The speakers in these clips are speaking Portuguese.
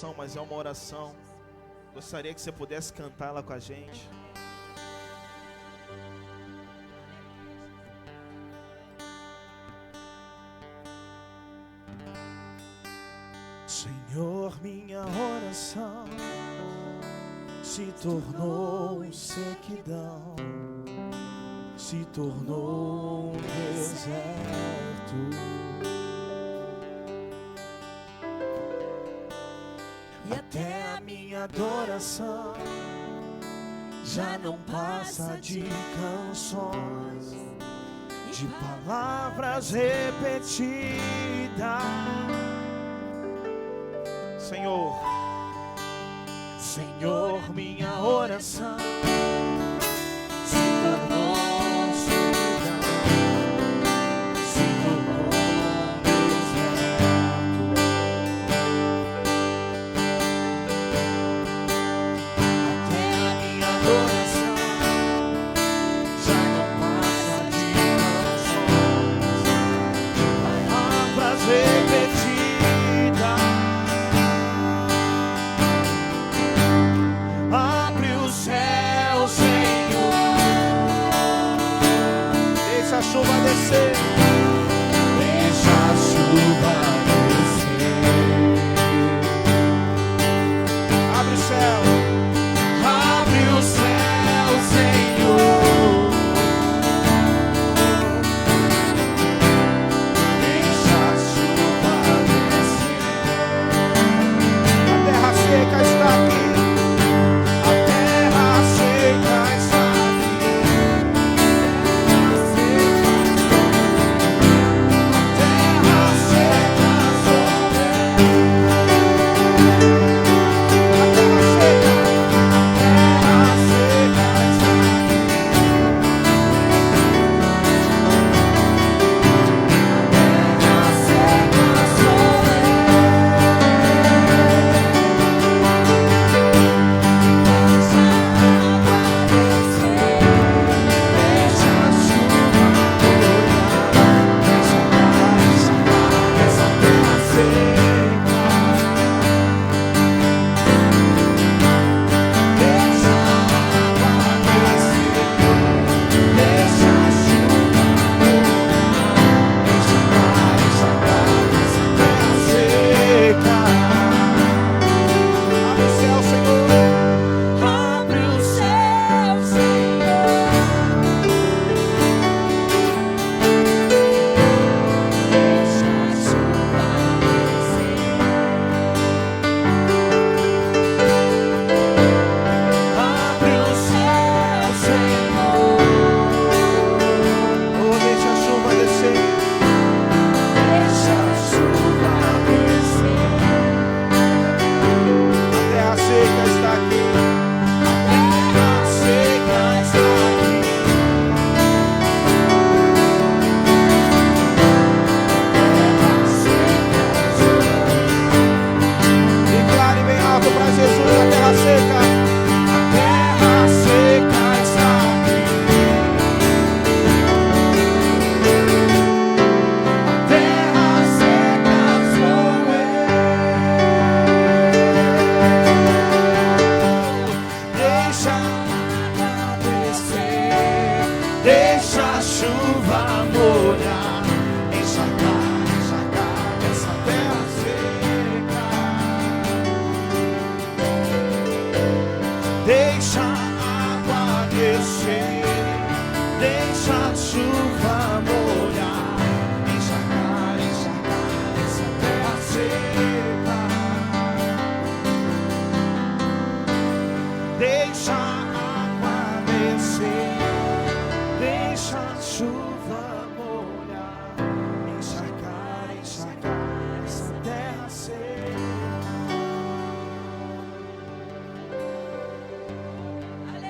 canção, mas é uma oração. Gostaria que você pudesse cantar ela com a gente. Senhor, minha oração se tornou sequidão, se tornou um deserto. E até a minha adoração já não passa de canções, de palavras repetidas. Senhor, Senhor, minha oração se tornou sequidão, se tornou um deserto. Até a minha adoração já não passa de canções, de palavras repetidas. Deixa a chuva descer. Deixa a chuva descer. Abre o céu. Abre o céu, Senhor. Deixa a chuva descer. A terra seca está aqui. A terra seca está aqui.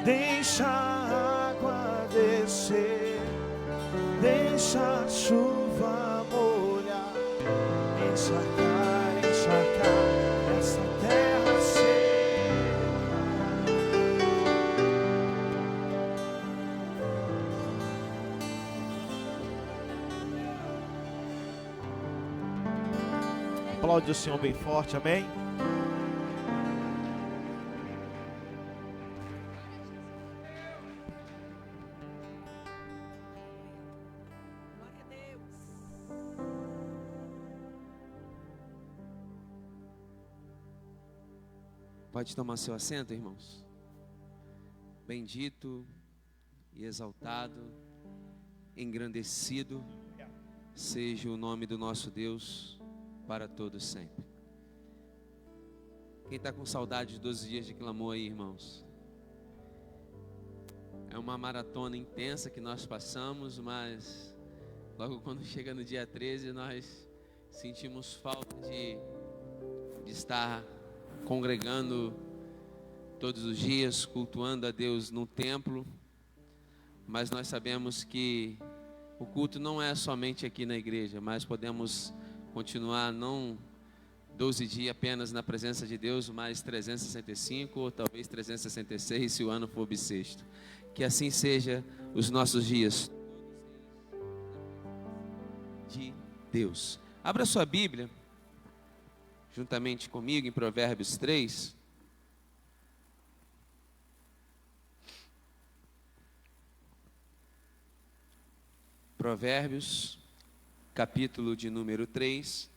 Deixa a água descer, deixa a chuva molhar, encharcar essa terra seca. Aplaude o Senhor bem forte, amém? Pode tomar seu assento, irmãos. Bendito e exaltado, engrandecido seja o nome do nosso Deus para todos sempre. Quem está com saudade de 12 dias de clamor aí, irmãos? É uma maratona intensa que nós passamos, mas logo quando chega no dia 13, nós sentimos falta de estar congregando todos os dias, cultuando a Deus no templo. Mas nós sabemos que o culto não é somente aqui na igreja, mas podemos continuar não 12 dias apenas na presença de Deus, mas 365 ou talvez 366 se o ano for bissexto. Que assim seja os nossos dias de Deus. Abra sua Bíblia, juntamente comigo, em Provérbios 3. Provérbios, capítulo de número 3.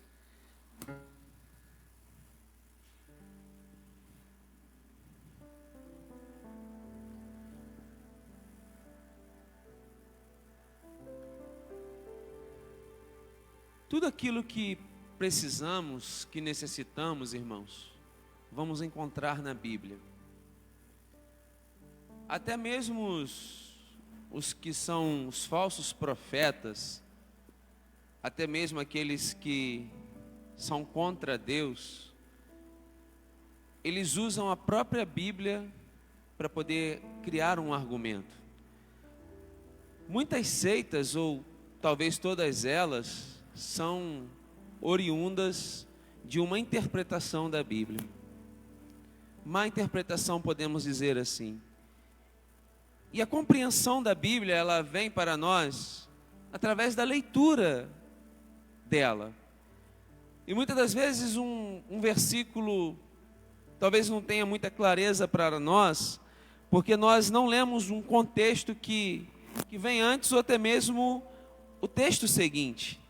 Tudo aquilo que precisamos, que necessitamos, irmãos, vamos encontrar na Bíblia. Até mesmo os que são os falsos profetas, até mesmo aqueles que são contra Deus, eles usam a própria Bíblia para poder criar um argumento. Muitas seitas, ou talvez todas elas, são oriundas de uma interpretação da Bíblia. Má interpretação, podemos dizer assim. E a compreensão da Bíblia, ela vem para nós através da leitura dela. E muitas das vezes um versículo talvez não tenha muita clareza para nós, porque nós não lemos um contexto que vem antes ou até mesmo o texto seguinte.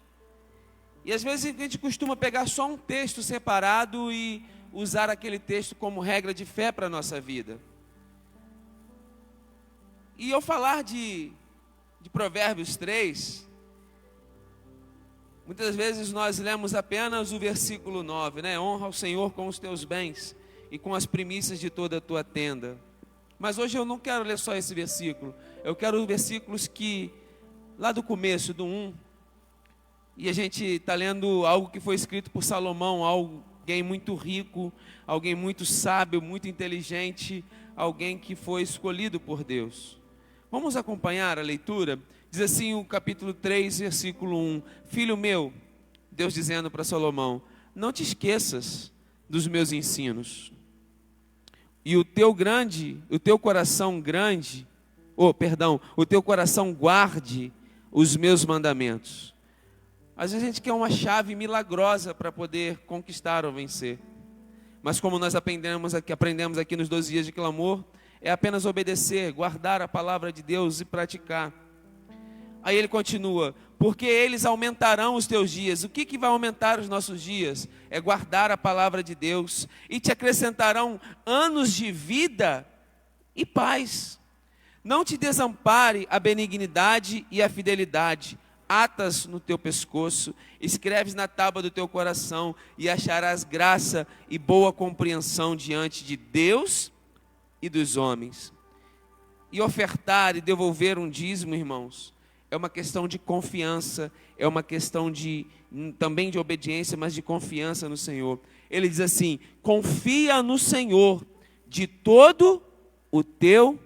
E às vezes a gente costuma pegar só um texto separado e usar aquele texto como regra de fé para a nossa vida. E ao falar de Provérbios 3, muitas vezes nós lemos apenas o versículo 9, né? Honra ao Senhor com os teus bens e com as primícias de toda a tua tenda. Mas hoje eu não quero ler só esse versículo. Eu quero os versículos que, lá do começo, do 1, e a gente está lendo algo que foi escrito por Salomão, alguém muito rico, alguém muito sábio, muito inteligente, alguém que foi escolhido por Deus. Vamos acompanhar a leitura? Diz assim o capítulo 3, versículo 1. Filho meu, Deus dizendo para Salomão, não te esqueças dos meus ensinos. E o teu coração guarde os meus mandamentos. Às vezes a gente quer uma chave milagrosa para poder conquistar ou vencer. Mas como nós aprendemos aqui nos 12 dias de clamor, é apenas obedecer, guardar a palavra de Deus e praticar. Aí ele continua, porque eles aumentarão os teus dias. O que vai aumentar os nossos dias? É guardar a palavra de Deus. E te acrescentarão anos de vida e paz. Não te desampare a benignidade e a fidelidade. Atas no teu pescoço, escreves na tábua do teu coração, e acharás graça e boa compreensão diante de Deus e dos homens. E ofertar e devolver um dízimo, irmãos, é uma questão de confiança, é uma questão também de obediência, mas de confiança no Senhor. Ele diz assim, confia no Senhor de todo o teu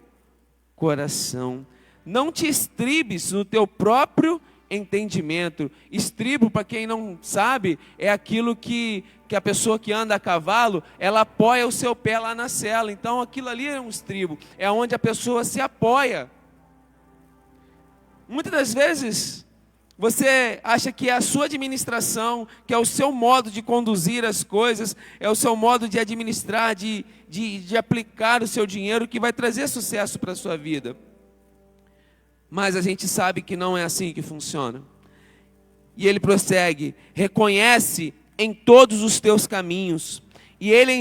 coração. Não te estribes no teu próprio entendimento. Estribo, para quem não sabe, é aquilo que a pessoa que anda a cavalo, ela apoia o seu pé lá na sela. Então aquilo ali é um estribo, é onde a pessoa se apoia. Muitas das vezes você acha que é a sua administração, que é o seu modo de conduzir as coisas, é o seu modo de administrar, de aplicar o seu dinheiro que vai trazer sucesso para a sua vida. Mas a gente sabe que não é assim que funciona. E ele prossegue, reconhece em todos os teus caminhos, e Ele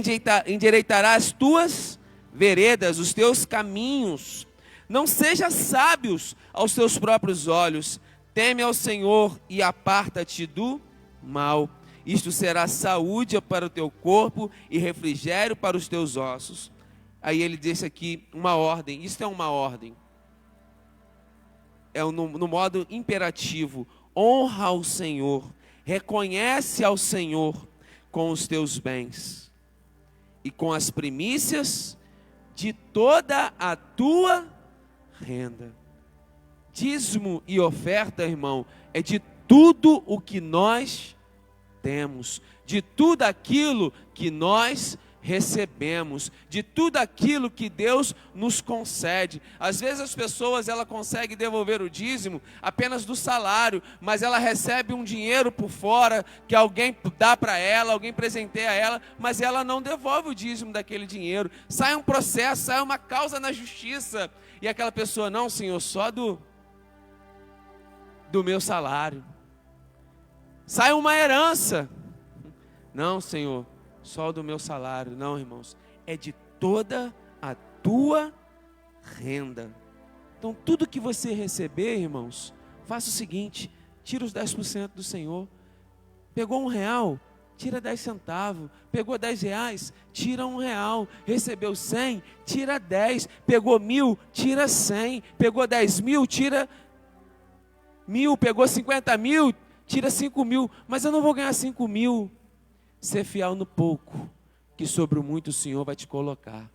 endireitará as tuas veredas, os teus caminhos. Não sejas sábios aos teus próprios olhos, teme ao Senhor e aparta-te do mal. Isto será saúde para o teu corpo e refrigério para os teus ossos. Aí ele diz aqui uma ordem, isso é uma ordem. É no modo imperativo, honra ao Senhor, reconhece ao Senhor com os teus bens e com as primícias de toda a tua renda. Dízimo e oferta, irmão, é de tudo o que nós temos, de tudo aquilo que nós recebemos, de tudo aquilo que Deus nos concede. Às vezes as pessoas, ela consegue devolver o dízimo apenas do salário, mas ela recebe um dinheiro por fora, que alguém dá para ela, alguém presenteia ela, mas ela não devolve o dízimo daquele dinheiro. Sai um processo, sai uma causa na justiça, e aquela pessoa, não, Senhor, só do meu salário. Sai uma herança, não, Senhor, só do meu salário. Não, irmãos, é de toda a tua renda. Então, tudo que você receber, irmãos, faça o seguinte: tira os 10% do Senhor. Pegou R$1, tira 10 centavos. Pegou R$10, tira R$1. Recebeu 100, tira 10. Pegou 1.000, tira 100. Pegou 10.000, tira 1.000. Pegou 50.000, tira 5.000. Mas eu não vou ganhar 5.000. Ser fiel no pouco, que sobre o muito o Senhor vai te colocar.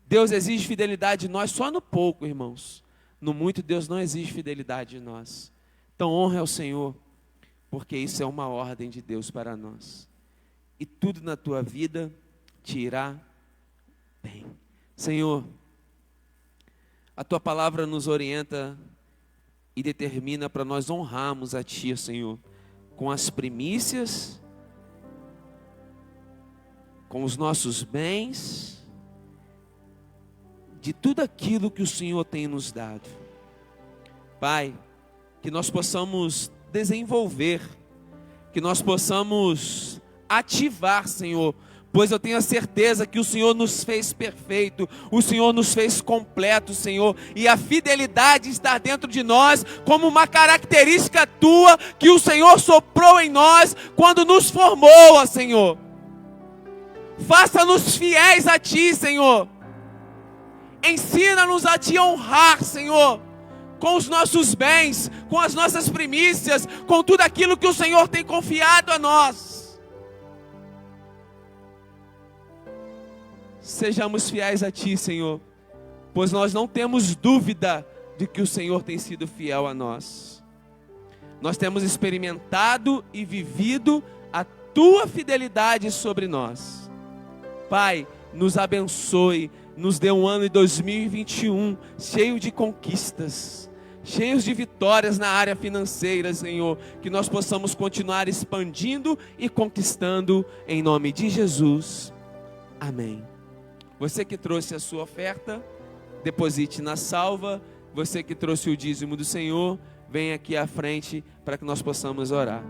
Deus exige fidelidade de nós só no pouco, irmãos. No muito, Deus não exige fidelidade de nós. Então honre ao Senhor, porque isso é uma ordem de Deus para nós. E tudo na tua vida te irá bem. Senhor, a tua palavra nos orienta e determina para nós honrarmos a Ti, Senhor, com as primícias, com os nossos bens, de tudo aquilo que o Senhor tem nos dado. Pai, que nós possamos desenvolver, que nós possamos ativar, Senhor, pois eu tenho a certeza que o Senhor nos fez perfeito, o Senhor nos fez completo, Senhor, e a fidelidade está dentro de nós como uma característica tua, que o Senhor soprou em nós quando nos formou, ó Senhor. Faça-nos fiéis a Ti, Senhor. Ensina-nos a Te honrar, Senhor, com os nossos bens, com as nossas primícias, com tudo aquilo que o Senhor tem confiado a nós. Sejamos fiéis a Ti, Senhor, pois nós não temos dúvida de que o Senhor tem sido fiel a nós. Nós temos experimentado e vivido a Tua fidelidade sobre nós. Pai, nos abençoe, nos dê um ano de 2021 cheio de conquistas, cheios de vitórias na área financeira, Senhor, que nós possamos continuar expandindo e conquistando em nome de Jesus. Amém. Você que trouxe a sua oferta, deposite na salva. Você que trouxe o dízimo do Senhor, vem aqui à frente para que nós possamos orar.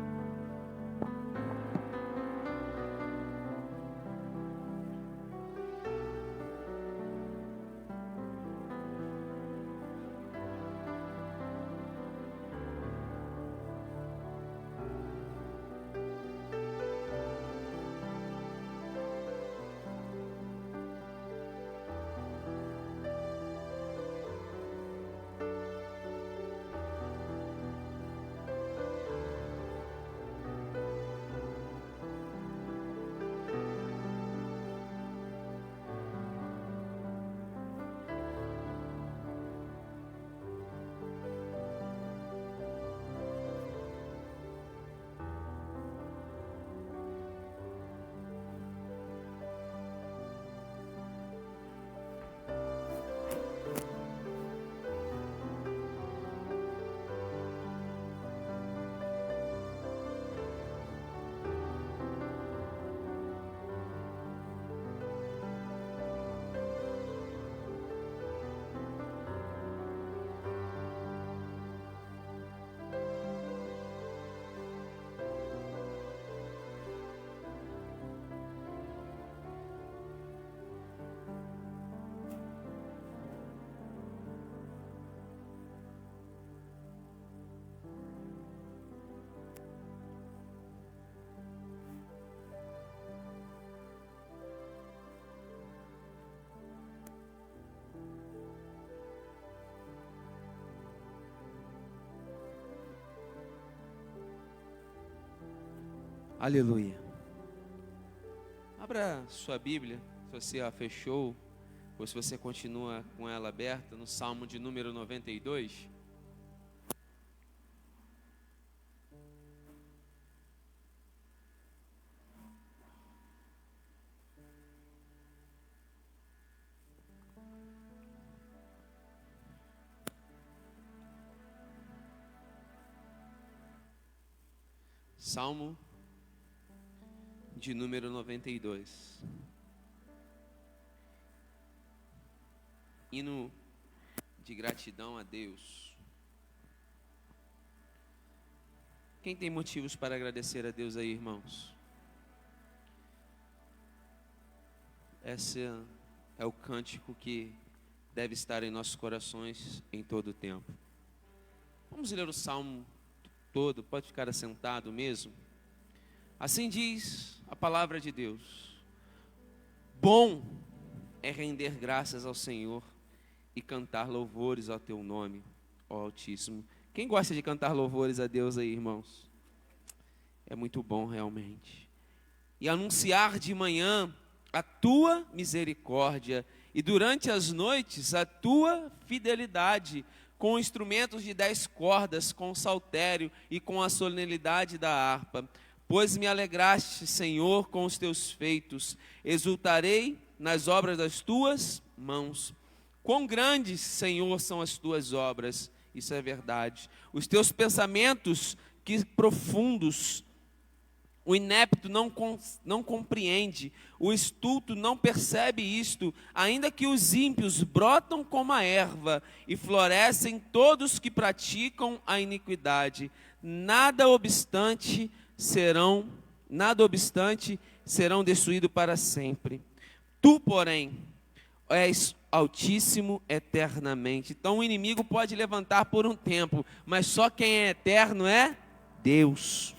Aleluia. Abra sua Bíblia, se você a fechou, ou se você continua com ela aberta, no Salmo de número 92. Salmo de número 92. Hino de gratidão a Deus. Quem tem motivos para agradecer a Deus aí, irmãos? Esse é o cântico que deve estar em nossos corações em todo o tempo. Vamos ler o Salmo todo, pode ficar assentado mesmo. Assim diz a palavra de Deus: bom é render graças ao Senhor e cantar louvores ao teu nome, ó Altíssimo. Quem gosta de cantar louvores a Deus aí, irmãos? É muito bom realmente. E anunciar de manhã a tua misericórdia e durante as noites a tua fidelidade, com instrumentos de 10 cordas, com saltério e com a solenidade da harpa. Pois me alegraste, Senhor, com os teus feitos, exultarei nas obras das tuas mãos. Quão grandes, Senhor, são as tuas obras, isso é verdade. Os teus pensamentos, que profundos, o inepto não compreende, o estulto não percebe isto, ainda que os ímpios brotam como a erva e florescem todos que praticam a iniquidade. Nada obstante serão destruídos para sempre. Tu, porém, és altíssimo eternamente. Então o inimigo pode levantar por um tempo, mas só quem é eterno é Deus.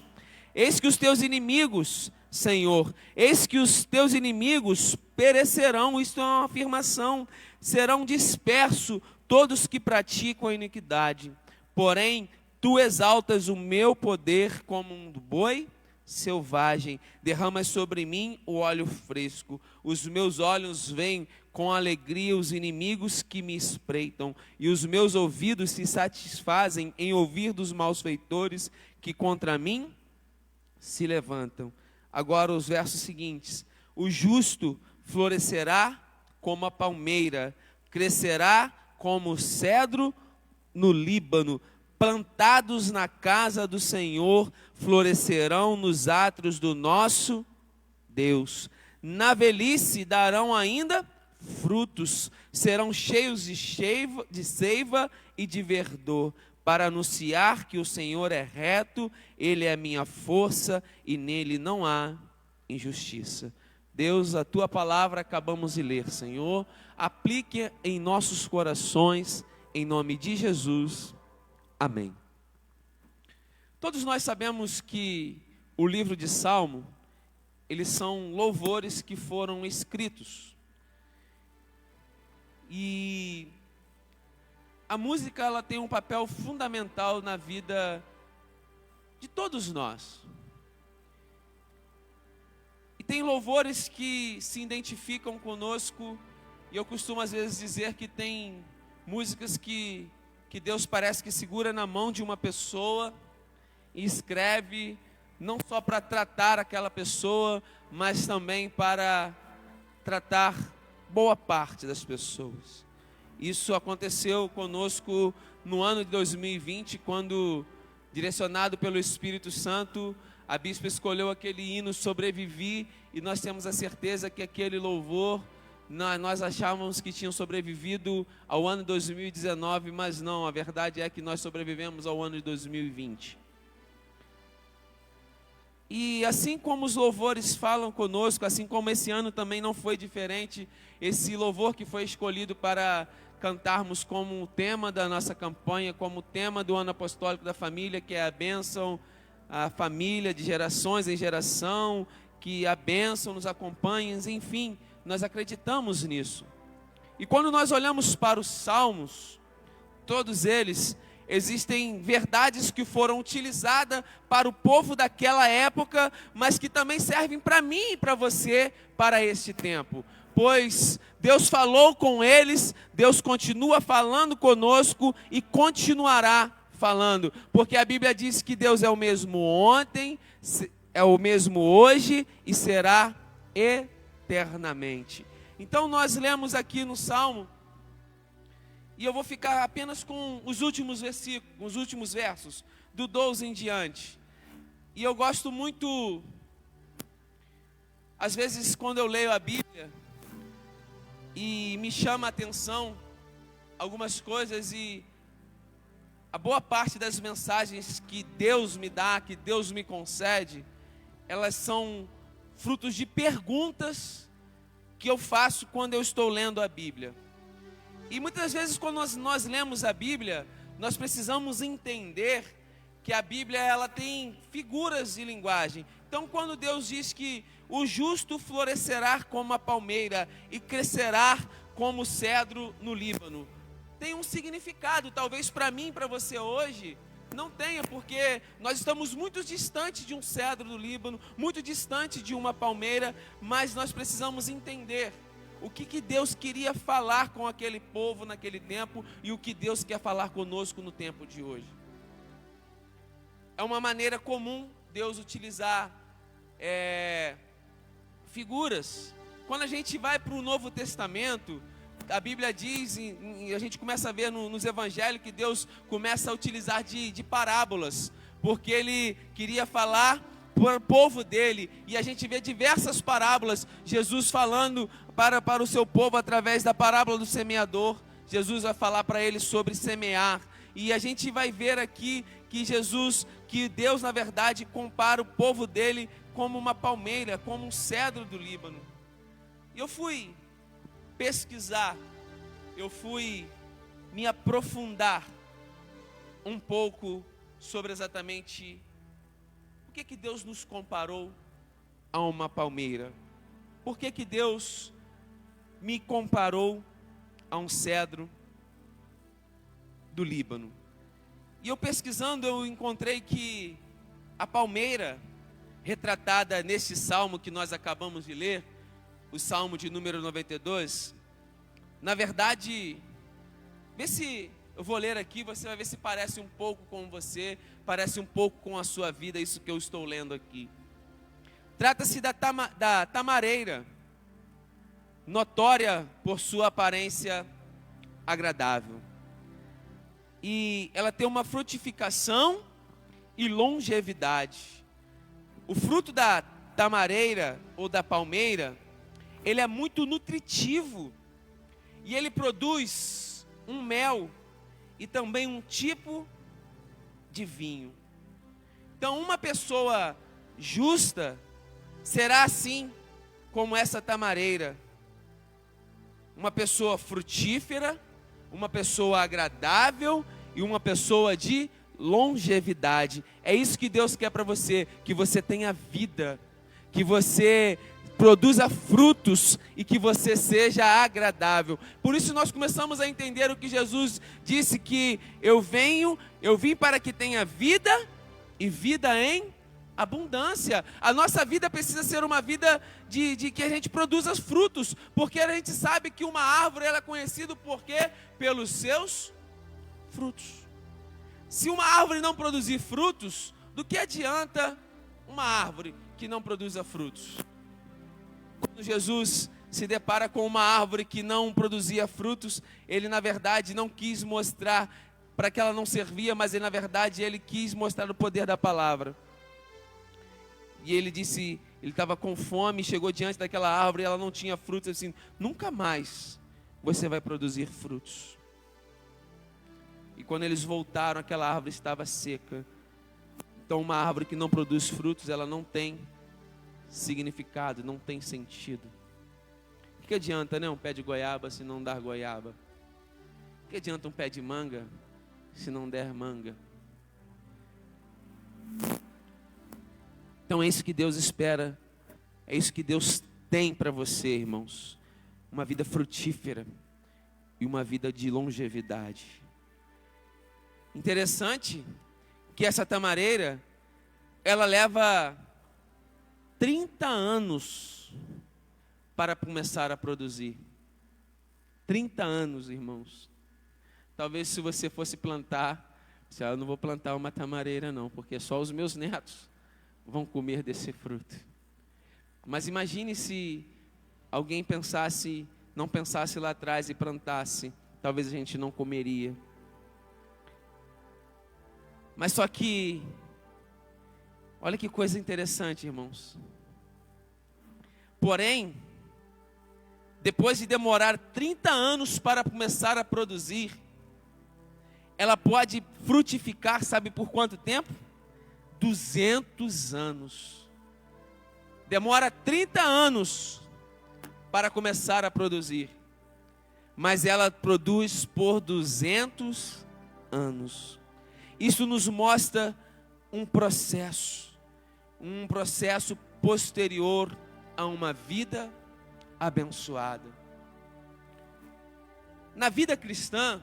Eis que os teus inimigos, Senhor, eis que os teus inimigos perecerão, isto é uma afirmação, serão dispersos todos que praticam a iniquidade. Porém, tu exaltas o meu poder como um boi selvagem, derramas sobre mim o óleo fresco, os meus olhos veem com alegria os inimigos que me espreitam, e os meus ouvidos se satisfazem em ouvir dos malfeitores que contra mim se levantam. Agora os versos seguintes: o justo florescerá como a palmeira, crescerá como o cedro no Líbano, plantados na casa do Senhor, florescerão nos átrios do nosso Deus. Na velhice darão ainda frutos, serão cheios de seiva e de verdor, para anunciar que o Senhor é reto, Ele é minha força e nele não há injustiça. Deus, a Tua palavra acabamos de ler, Senhor, aplique em nossos corações, em nome de Jesus, amém. Todos nós sabemos que o livro de Salmo, eles são louvores que foram escritos. E a música, ela tem um papel fundamental na vida de todos nós. E tem louvores que se identificam conosco, e eu costumo às vezes dizer que tem músicas que Deus parece que segura na mão de uma pessoa e escreve, não só para tratar aquela pessoa, mas também para tratar boa parte das pessoas. Isso aconteceu conosco no ano de 2020, quando, direcionado pelo Espírito Santo, a bispa escolheu aquele hino Sobrevivi, e nós temos a certeza que aquele louvor, nós achávamos que tinham sobrevivido ao ano de 2019, mas não, a verdade é que nós sobrevivemos ao ano de 2020. E assim como os louvores falam conosco, assim como esse ano também não foi diferente, esse louvor que foi escolhido para cantarmos como tema da nossa campanha, como tema do ano apostólico da família, que é a bênção, a família de gerações em geração, que a bênção nos acompanhe, enfim, nós acreditamos nisso. E quando nós olhamos para os salmos, todos eles existem verdades que foram utilizadas para o povo daquela época, mas que também servem para mim e para você para este tempo. Pois Deus falou com eles, Deus continua falando conosco e continuará falando, porque a Bíblia diz que Deus é o mesmo ontem, é o mesmo hoje e será eternamente. Então nós lemos aqui no Salmo, e eu vou ficar apenas com os últimos versículos, os últimos versos, do 12 em diante. E eu gosto muito, às vezes quando eu leio a Bíblia, e me chama a atenção algumas coisas, e a boa parte das mensagens que Deus me dá, que Deus me concede, elas são frutos de perguntas que eu faço quando eu estou lendo a Bíblia. E muitas vezes quando nós lemos a Bíblia, nós precisamos entender que a Bíblia ela tem figuras de linguagem. Então quando Deus diz que o justo florescerá como a palmeira e crescerá como o cedro no Líbano, tem um significado, talvez para mim, para você hoje, não tenha, porque nós estamos muito distante de um cedro do Líbano, muito distante de uma palmeira, mas nós precisamos entender o que Deus queria falar com aquele povo naquele tempo e o que Deus quer falar conosco no tempo de hoje. É uma maneira comum Deus utilizar figuras. Quando a gente vai para o Novo Testamento, a Bíblia diz, e a gente começa a ver nos evangelhos, que Deus começa a utilizar de parábolas, porque Ele queria falar para o povo dele, e a gente vê diversas parábolas, Jesus falando para o seu povo através da parábola do semeador. Jesus vai falar para eles sobre semear, e a gente vai ver aqui que Deus na verdade compara o povo dele como uma palmeira, como um cedro do Líbano. E eu fui pesquisar, eu fui me aprofundar um pouco sobre exatamente por que Deus nos comparou a uma palmeira. Por que Deus me comparou a um cedro do Líbano? E eu pesquisando, eu encontrei que a palmeira retratada neste salmo que nós acabamos de ler, o salmo de número 92, na verdade, vê se eu vou ler aqui, você vai ver se parece um pouco com você, parece um pouco com a sua vida, isso que eu estou lendo aqui. Trata-se da tamareira, notória por sua aparência agradável. E ela tem uma frutificação e longevidade. O fruto da tamareira ou da palmeira, ele é muito nutritivo e ele produz um mel e também um tipo de vinho. Então uma pessoa justa será assim como essa tamareira, uma pessoa frutífera, uma pessoa agradável e uma pessoa de longevidade. É isso que Deus quer para você, que você tenha vida, que você produza frutos e que você seja agradável. Por isso nós começamos a entender o que Jesus disse, que eu vim para que tenha vida e vida em abundância. A nossa vida precisa ser uma vida de que a gente produza frutos, porque a gente sabe que uma árvore ela é conhecida por quê? Pelos seus frutos. Se uma árvore não produzir frutos, do que adianta uma árvore que não produza frutos? Quando Jesus se depara com uma árvore que não produzia frutos, ele na verdade não quis mostrar para que ela não servia, mas ele, na verdade ele quis mostrar o poder da palavra. E ele disse, ele estava com fome, chegou diante daquela árvore e ela não tinha frutos, assim, nunca mais você vai produzir frutos. E quando eles voltaram, aquela árvore estava seca. Então uma árvore que não produz frutos, ela não tem significado, não tem sentido. O que adianta, né, um pé de goiaba se não dar goiaba? O que adianta um pé de manga se não der manga? Então é isso que Deus espera, é isso que Deus tem para você, irmãos. Uma vida frutífera e uma vida de longevidade. Interessante que essa tamareira, ela leva 30 anos para começar a produzir. 30 anos, irmãos. Talvez se você fosse plantar, eu não vou plantar uma tamareira não, porque só os meus netos vão comer desse fruto. Mas imagine se alguém não pensasse lá atrás e plantasse, talvez a gente não comeria. Mas só que, olha que coisa interessante, irmãos. Porém, depois de demorar 30 anos para começar a produzir, ela pode frutificar, sabe por quanto tempo? 200 anos. Demora 30 anos para começar a produzir, mas ela produz por 200 anos. Isso nos mostra um processo posterior a uma vida abençoada. Na vida cristã,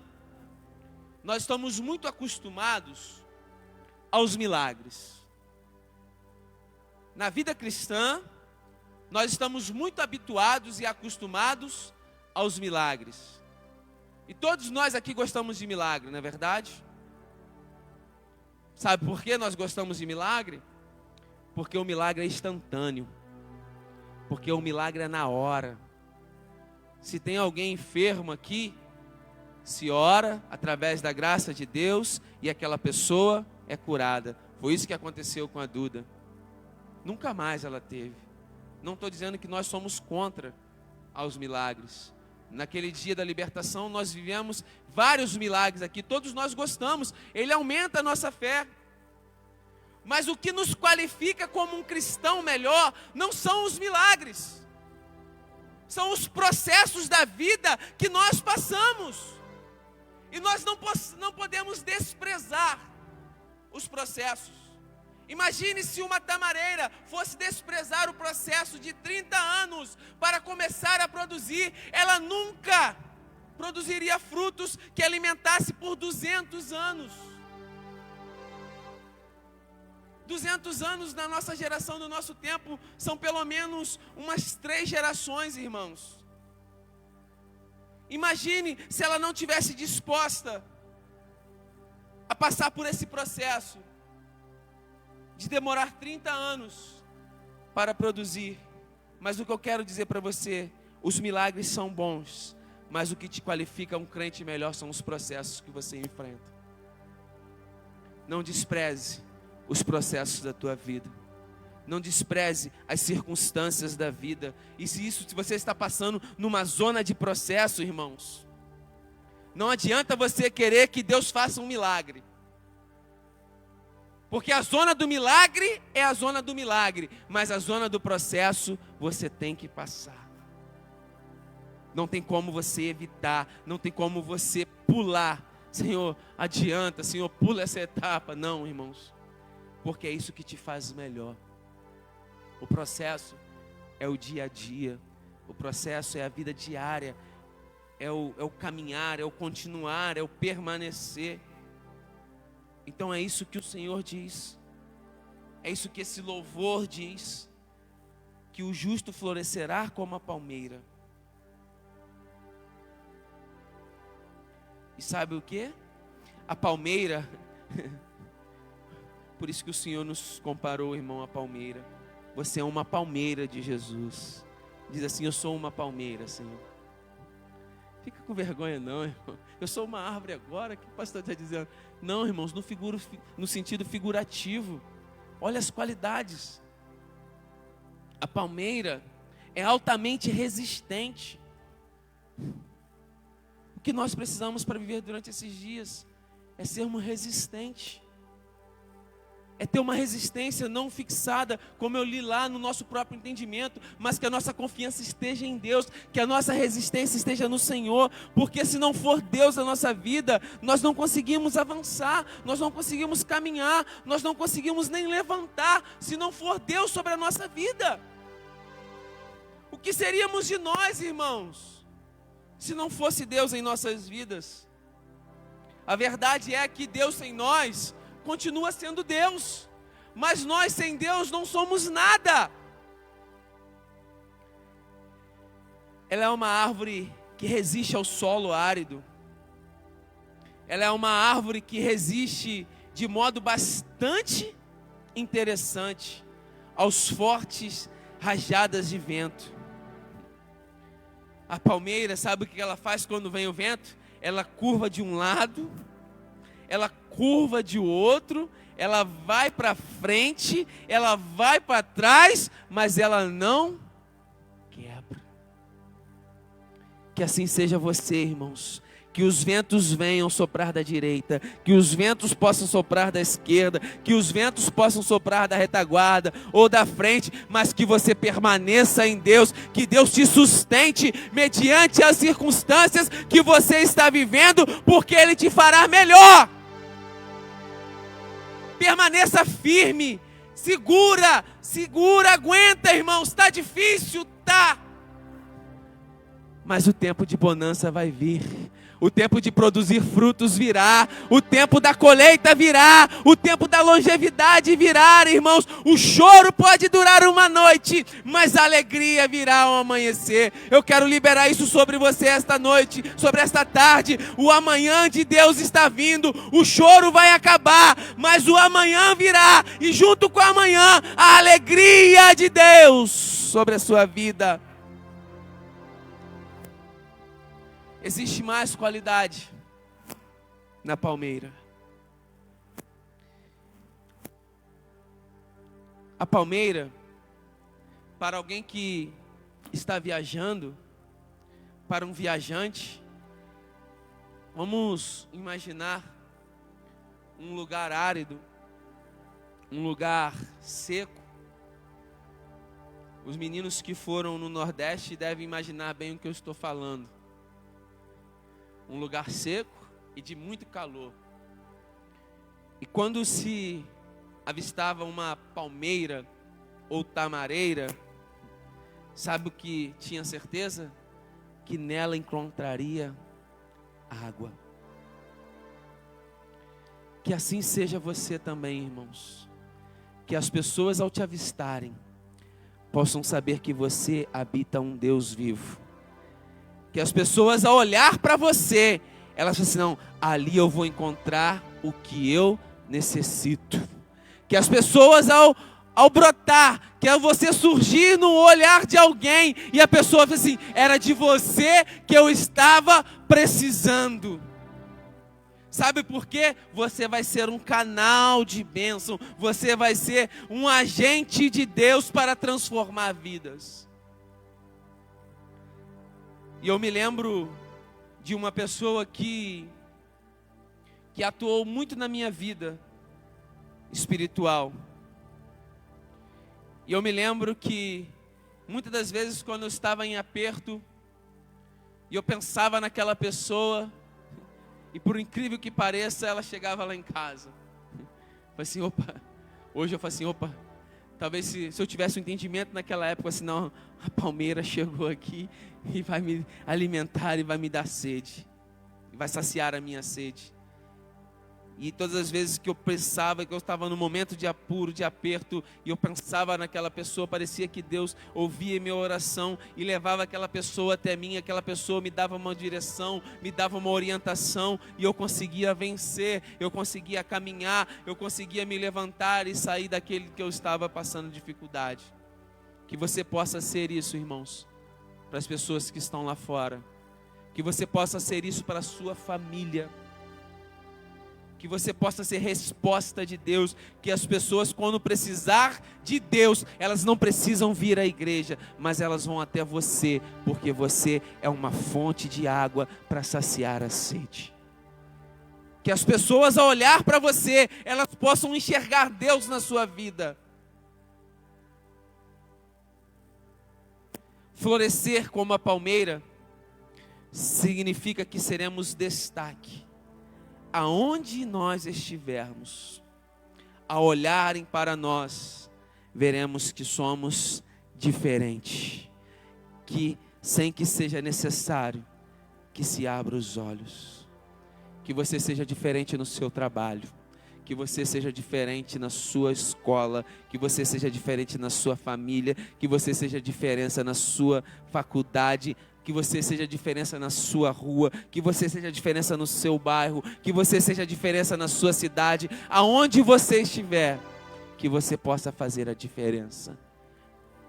nós estamos muito acostumados aos milagres. Na vida cristã, nós estamos muito habituados e acostumados aos milagres. E todos nós aqui gostamos de milagre, não é verdade? Sabe por que nós gostamos de milagre? Porque o milagre é instantâneo. Porque o milagre é na hora. Se tem alguém enfermo aqui, se ora através da graça de Deus e aquela pessoa é curada. Foi isso que aconteceu com a Duda. Nunca mais ela teve. Não estou dizendo que nós somos contra aos milagres. Naquele dia da libertação nós vivemos vários milagres aqui, todos nós gostamos, ele aumenta a nossa fé. Mas o que nos qualifica como um cristão melhor não são os milagres, são os processos da vida que nós passamos. E nós não podemos desprezar os processos. Imagine se uma tamareira fosse desprezar o processo de 30 anos para começar a produzir, ela nunca produziria frutos que alimentasse por 200 anos. 200 anos na nossa geração, no nosso tempo, são pelo menos umas 3 gerações, irmãos. Imagine se ela não tivesse disposta a passar por esse processo de demorar 30 anos para produzir. Mas o que eu quero dizer para você, os milagres são bons, mas o que te qualifica um crente melhor são os processos que você enfrenta. Não despreze os processos da tua vida. Não despreze as circunstâncias da vida. E se você está passando numa zona de processo, irmãos, não adianta você querer que Deus faça um milagre. Porque a zona do milagre é a zona do milagre, mas a zona do processo você tem que passar. Não tem como você evitar, não tem como você pular. Senhor, adianta, Senhor, pula essa etapa. Não, irmãos, porque é isso que te faz melhor. O processo é o dia a dia, o processo é a vida diária, é o caminhar, é o continuar, é o permanecer. Então é isso que o Senhor diz, é isso que esse louvor diz, que o justo florescerá como a palmeira. E sabe o que? A palmeira, por isso que o Senhor nos comparou, irmão, à palmeira. Você é uma palmeira de Jesus. Diz assim: eu sou uma palmeira, Senhor. Fica com vergonha não, irmão. Eu sou uma árvore agora, que o pastor está dizendo? Não, irmãos, no sentido figurativo. Olha as qualidades. A palmeira é altamente resistente. O que nós precisamos para viver durante esses dias é sermos resistentes. É ter uma resistência não fixada, como eu li lá, no nosso próprio entendimento, mas que a nossa confiança esteja em Deus, que a nossa resistência esteja no Senhor, porque se não for Deus na nossa vida, nós não conseguimos avançar, nós não conseguimos caminhar, nós não conseguimos nem levantar, se não for Deus sobre a nossa vida. O que seríamos de nós, irmãos, se não fosse Deus em nossas vidas? A verdade é que Deus sem nós continua sendo Deus, mas nós sem Deus não somos nada. Ela é uma árvore que resiste ao solo árido. Ela é uma árvore que resiste de modo bastante interessante aos fortes rajadas de vento. A palmeira, sabe o que ela faz quando vem o vento? Ela curva de um lado, ela curva de outro, ela vai para frente, ela vai para trás, mas ela não quebra. Que assim seja você, irmãos. Que os ventos venham soprar da direita, que os ventos possam soprar da esquerda, que os ventos possam soprar da retaguarda ou da frente, mas que você permaneça em Deus, que Deus te sustente mediante as circunstâncias que você está vivendo, porque Ele te fará melhor. Permaneça firme, segura, aguenta, irmãos, está difícil, tá? Mas o tempo de bonança vai vir. O tempo de produzir frutos virá, o tempo da colheita virá, o tempo da longevidade virá, irmãos. O choro pode durar uma noite, mas a alegria virá ao amanhecer. Eu quero liberar isso sobre você esta noite, sobre esta tarde. O amanhã de Deus está vindo, o choro vai acabar, mas o amanhã virá, e junto com o amanhã, a alegria de Deus sobre a sua vida. Existe mais qualidade na palmeira. A palmeira, para alguém que está viajando, para um viajante, vamos imaginar um lugar árido, um lugar seco. Os meninos que foram no Nordeste devem imaginar bem o que eu estou falando. Um lugar seco e de muito calor. E quando se avistava uma palmeira ou tamareira, sabe o que tinha certeza? Que nela encontraria água. Que assim seja você também, irmãos. Que as pessoas ao te avistarem possam saber que você habita um Deus vivo. Que as pessoas ao olhar para você, elas falam assim, não, ali eu vou encontrar o que eu necessito. Que as pessoas ao brotar, que ao você surgir no olhar de alguém, e a pessoa fala assim, era de você que eu estava precisando. Sabe por quê? Você vai ser um canal de bênção, você vai ser um agente de Deus para transformar vidas. E eu me lembro de uma pessoa que atuou muito na minha vida espiritual. E eu me lembro que muitas das vezes quando eu estava em aperto, e eu pensava naquela pessoa, e por incrível que pareça, ela chegava lá em casa. Eu falei assim, hoje eu falei assim, talvez se eu tivesse um entendimento naquela época, assim, não, a palmeira chegou aqui e vai me alimentar e vai me dar sede, e vai saciar a minha sede. E todas as vezes que eu pensava que eu estava num momento de apuro, de aperto, e eu pensava naquela pessoa, parecia que Deus ouvia minha oração e levava aquela pessoa até mim, aquela pessoa me dava uma direção, me dava uma orientação, e eu conseguia vencer, eu conseguia caminhar, eu conseguia me levantar e sair daquele que eu estava passando dificuldade. Que você possa ser isso, irmãos, para as pessoas que estão lá fora. Que você possa ser isso para a sua família. Que você possa ser resposta de Deus, que as pessoas quando precisar de Deus, elas não precisam vir à igreja, mas elas vão até você, porque você é uma fonte de água para saciar a sede. Que as pessoas ao olhar para você, elas possam enxergar Deus na sua vida. Florescer como a palmeira significa que seremos destaque. Aonde nós estivermos, ao olharem para nós, veremos que somos diferentes, que sem que seja necessário que se abra os olhos. Que você seja diferente no seu trabalho. Que você seja diferente na sua escola. Que você seja diferente na sua família. Que você seja diferença na sua faculdade. Que você seja diferença na sua rua. Que você seja diferença no seu bairro. Que você seja diferença na sua cidade. Aonde você estiver, que você possa fazer a diferença.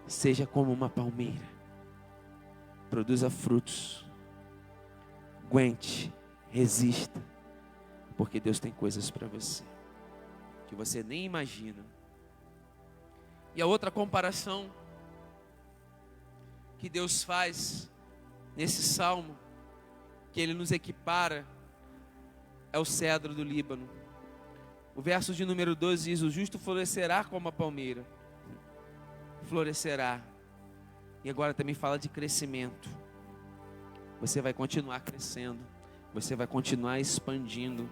Seja como uma palmeira. Produza frutos. Aguente, resista. Porque Deus tem coisas para você que você nem imagina. E a outra comparação que Deus faz nesse salmo, que Ele nos equipara, é o cedro do Líbano. O verso de número 12 diz: o justo florescerá como a palmeira. Florescerá. E agora também fala de crescimento. Você vai continuar crescendo. Você vai continuar expandindo.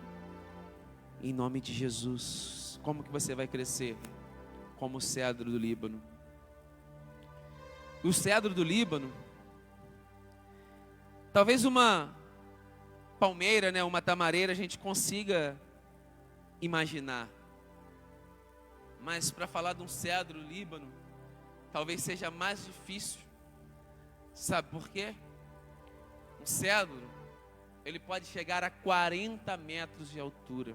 Em nome de Jesus. Como que você vai crescer? Como o cedro do Líbano. O cedro do Líbano, talvez uma palmeira, né, uma tamareira a gente consiga imaginar. Mas para falar de um cedro do Líbano, talvez seja mais difícil. Sabe por quê? Um cedro, ele pode chegar a 40 metros de altura.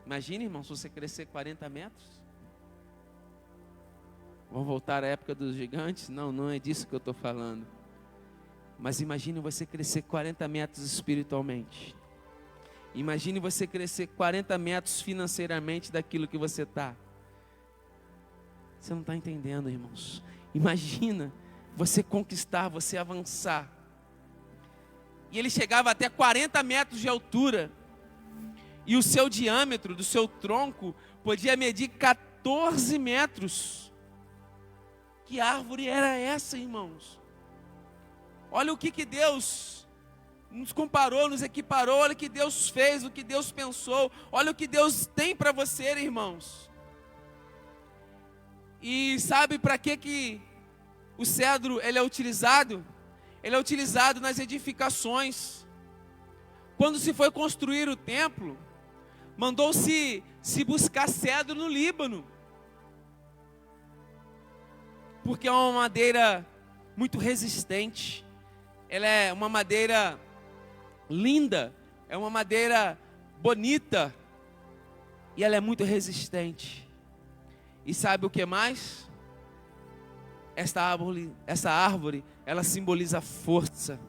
Imagina, irmão, se você crescer 40 metros. Vamos voltar à época dos gigantes? Não, não é disso que eu estou falando. Mas imagine você crescer 40 metros espiritualmente. Imagine você crescer 40 metros financeiramente daquilo que você está. Você não está entendendo, irmãos. Imagina você conquistar, você avançar. E ele chegava até 40 metros de altura. E o seu diâmetro do seu tronco podia medir 14 metros. Que árvore era essa, irmãos? Olha o que Deus nos comparou, nos equiparou. Olha o que Deus fez, o que Deus pensou. Olha o que Deus tem para você, irmãos. E sabe para que o cedro ele é utilizado? Ele é utilizado nas edificações. Quando se foi construir o templo, mandou-se buscar cedro no Líbano. Porque é uma madeira muito resistente. Ela é uma madeira linda. É uma madeira bonita. E ela é muito resistente. E sabe o que mais? Essa árvore, ela simboliza força.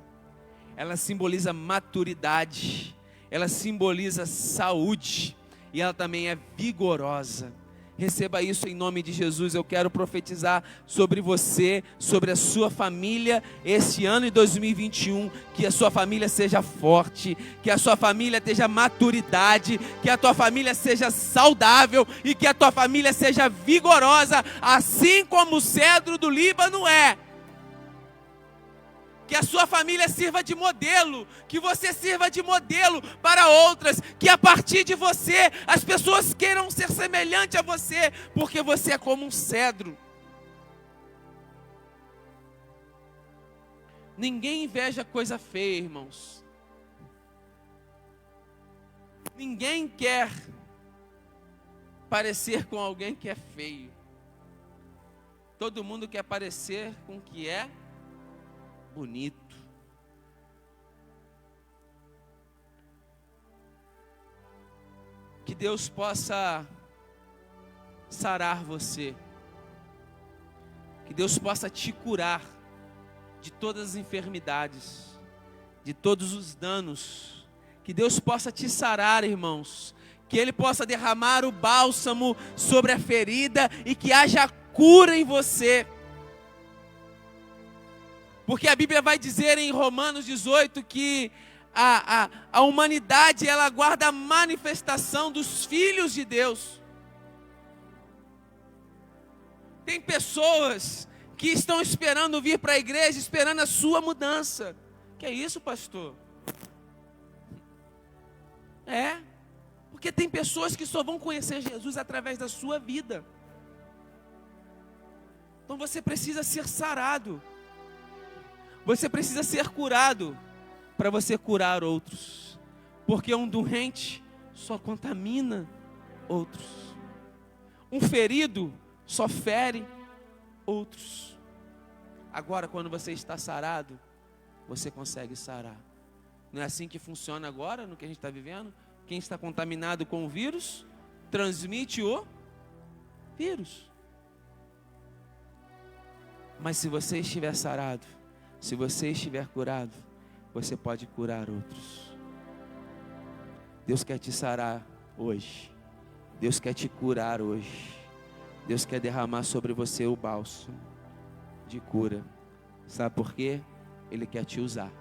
Ela simboliza maturidade. Ela simboliza saúde. E ela também é vigorosa. Receba isso em nome de Jesus. Eu quero profetizar sobre você, sobre a sua família, esse ano de 2021, que a sua família seja forte, que a sua família tenha maturidade, que a tua família seja saudável e que a tua família seja vigorosa, assim como o cedro do Líbano é. Que a sua família sirva de modelo, que você sirva de modelo para outras, que a partir de você as pessoas queiram ser semelhante a você, porque você é como um cedro. Ninguém inveja coisa feia, irmãos. Ninguém quer parecer com alguém que é feio. Todo mundo quer parecer com o que é bonito. Que Deus possa sarar você. Que Deus possa te curar de todas as enfermidades, de todos os danos. Que Deus possa te sarar, irmãos. Que Ele possa derramar o bálsamo sobre a ferida e que haja cura em você. Porque a Bíblia vai dizer em Romanos 18 que a humanidade ela aguarda a manifestação dos filhos de Deus. Tem pessoas que estão esperando vir para a igreja, esperando a sua mudança. Que é isso, pastor? É, porque tem pessoas que só vão conhecer Jesus através da sua vida. Então você precisa ser sarado. Você precisa ser curado para você curar outros. Porque um doente só contamina outros. Um ferido só fere outros. Agora, quando você está sarado, você consegue sarar. Não é assim que funciona agora, no que a gente está vivendo? Quem está contaminado com o vírus, transmite o vírus. Mas se você estiver sarado, se você estiver curado, você pode curar outros. Deus quer te sarar hoje. Deus quer te curar hoje. Deus quer derramar sobre você o bálsamo de cura. Sabe por quê? Ele quer te usar.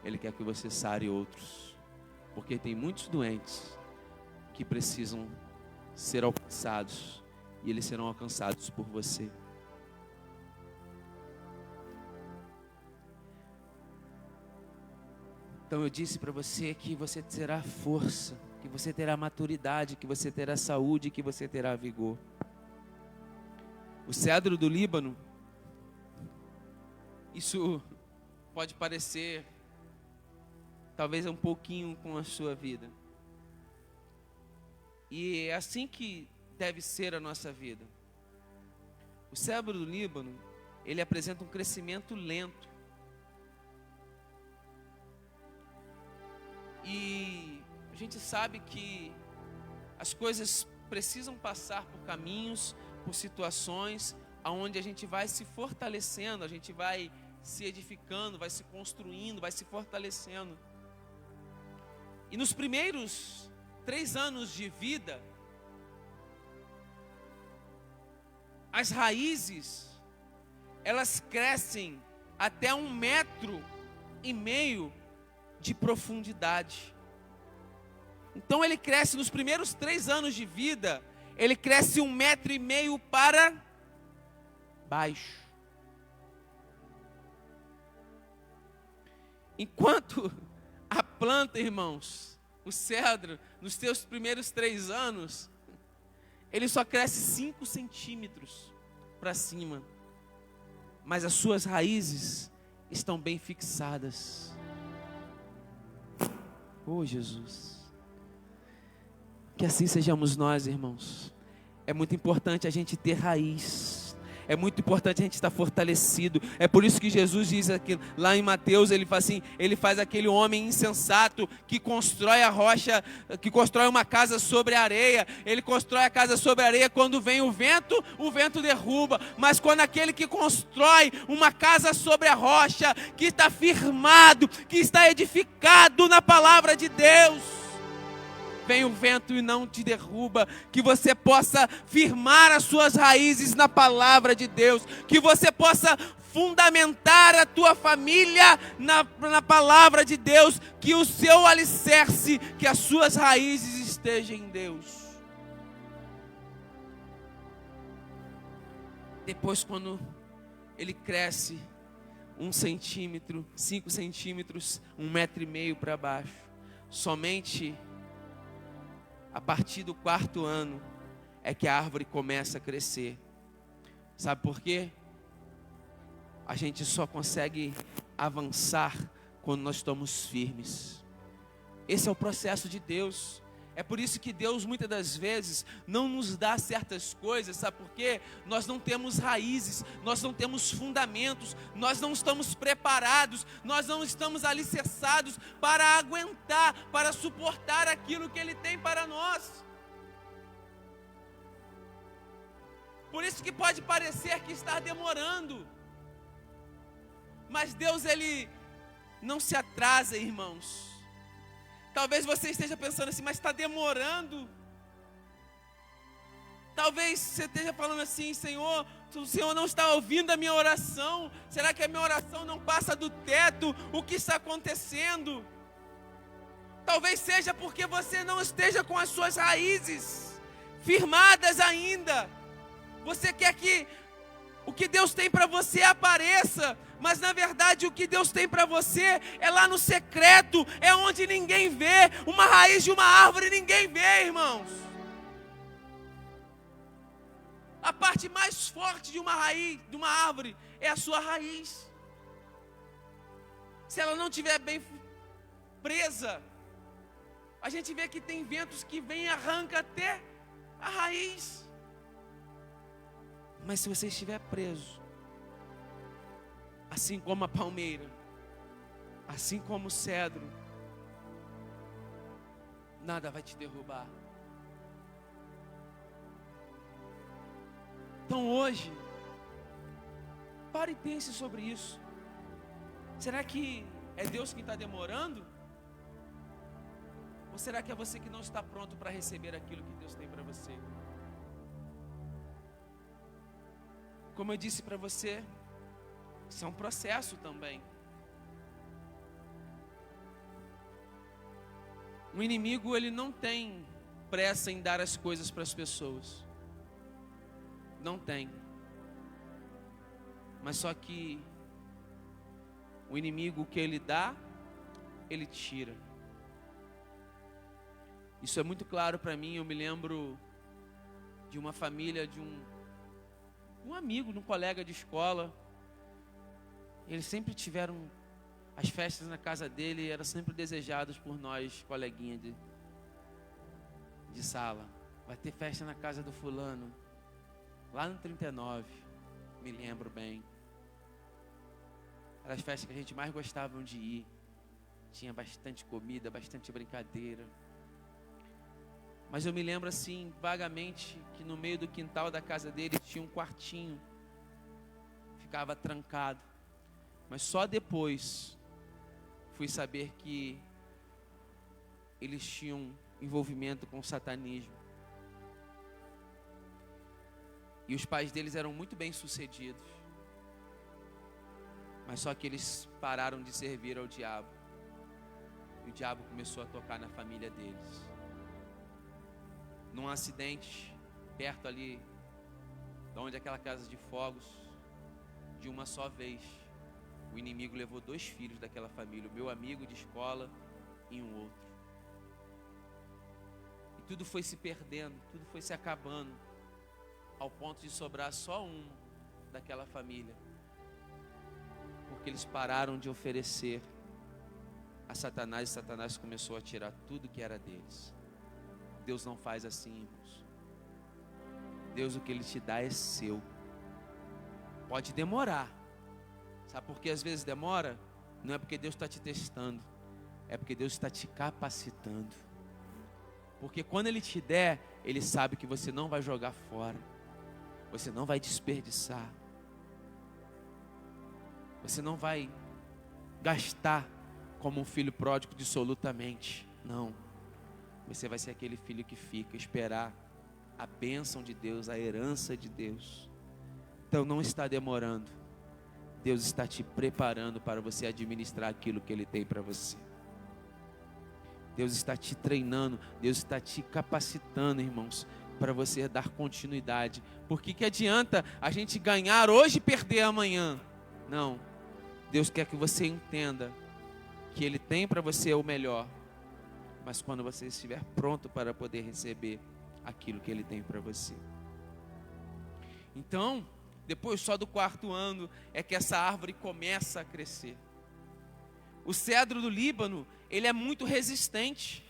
Ele quer que você sare outros. Porque tem muitos doentes que precisam ser alcançados. E eles serão alcançados por você. Então eu disse para você que você terá força, que você terá maturidade, que você terá saúde, que você terá vigor. O cedro do Líbano, isso pode parecer talvez um pouquinho com a sua vida. E é assim que deve ser a nossa vida. O cedro do Líbano, ele apresenta um crescimento lento. E a gente sabe que as coisas precisam passar por caminhos, por situações, onde a gente vai se fortalecendo, a gente vai se edificando, vai se construindo, vai se fortalecendo. E nos primeiros 3 anos de vida, as raízes, elas crescem até 1,5 metro de profundidade. Então ele cresce nos primeiros 3 anos de vida, ele cresce 1,5 metro para baixo. Enquanto a planta, irmãos, o cedro, nos seus primeiros 3 anos, ele só cresce 5 centímetros para cima. Mas as suas raízes estão bem fixadas. Oh, Jesus. Que assim sejamos nós, irmãos. É muito importante a gente ter raiz. É muito importante a gente estar fortalecido. É por isso que Jesus diz aqui, lá em Mateus, ele faz assim, ele faz aquele homem insensato que constrói a rocha, que constrói uma casa sobre a areia. Ele constrói a casa sobre a areia, quando vem o vento derruba. Mas quando aquele que constrói uma casa sobre a rocha, que está firmado, que está edificado na palavra de Deus, vem o vento e não te derruba, que você possa firmar as suas raízes na palavra de Deus, que você possa fundamentar a tua família na palavra de Deus, que o seu alicerce, que as suas raízes estejam em Deus. Depois, quando ele cresce 1 centímetro, 5 centímetros, 1,5 metro para baixo, somente a partir do 4º ano é que a árvore começa a crescer. Sabe por quê? A gente só consegue avançar quando nós estamos firmes. Esse é o processo de Deus. É por isso que Deus muitas das vezes não nos dá certas coisas, sabe por quê? Nós não temos raízes, nós não temos fundamentos, nós não estamos preparados, nós não estamos alicerçados para aguentar, para suportar aquilo que Ele tem para nós. Por isso que pode parecer que está demorando, mas Deus, Ele não se atrasa, irmãos. Talvez você esteja pensando assim, mas está demorando. Talvez você esteja falando assim, Senhor, o Senhor não está ouvindo a minha oração. Será que a minha oração não passa do teto? O que está acontecendo? Talvez seja porque você não esteja com as suas raízes firmadas ainda. Você quer que o que Deus tem para você apareça, mas na verdade o que Deus tem para você é lá no secreto, é onde ninguém vê. Uma raiz de uma árvore ninguém vê, irmãos. A parte mais forte de uma raiz, de uma árvore, é a sua raiz. Se ela não estiver bem presa, a gente vê que tem ventos que vêm e arrancam até a raiz. Mas se você estiver preso, assim como a palmeira, assim como o cedro, nada vai te derrubar. Então hoje, pare e pense sobre isso. Será que é Deus quem está demorando? Ou será que é você que não está pronto para receber aquilo que Deus tem para você? Como eu disse para você, isso é um processo também. O inimigo, ele não tem pressa em dar as coisas para as pessoas. Não tem. Mas só que o inimigo, que ele dá, ele tira. Isso é muito claro para mim. Eu me lembro de uma família, de um amigo, de um colega de escola. Eles sempre tiveram as festas na casa dele, eram sempre desejados por nós, coleguinha de sala. Vai ter festa na casa do fulano, lá no 39, me lembro bem. Eram as festas que a gente mais gostava de ir. Tinha bastante comida, bastante brincadeira. Mas eu me lembro assim, vagamente, que no meio do quintal da casa dele tinha um quartinho. Ficava trancado. Mas só depois fui saber que eles tinham envolvimento com o satanismo. E os pais deles eram muito bem sucedidos. Mas só que eles pararam de servir ao diabo. E o diabo começou a tocar na família deles. Num acidente, perto ali, de onde é aquela casa de fogos, de uma só vez, o inimigo levou 2 filhos daquela família, o meu amigo de escola e um outro. E tudo foi se perdendo, tudo foi se acabando, ao ponto de sobrar só um daquela família. Porque eles pararam de oferecer a Satanás, e Satanás começou a tirar tudo que era deles. Deus não faz assim, irmãos. Deus, o que Ele te dá é seu. Pode demorar. Sabe por que às vezes demora? Não é porque Deus está te testando, é porque Deus está te capacitando. Porque quando Ele te der, Ele sabe que você não vai jogar fora, você não vai desperdiçar, você não vai gastar como um filho pródigo dissolutamente. Não. Você vai ser aquele filho que fica, esperar a bênção de Deus, a herança de Deus. Então não está demorando. Deus está te preparando para você administrar aquilo que Ele tem para você. Deus está te treinando, Deus está te capacitando, irmãos, para você dar continuidade. Porque que adianta a gente ganhar hoje e perder amanhã? Não. Deus quer que você entenda que Ele tem para você o melhor. Mas quando você estiver pronto para poder receber aquilo que Ele tem para você. Então, depois só do 4º ano é que essa árvore começa a crescer. O cedro do Líbano, ele é muito resistente.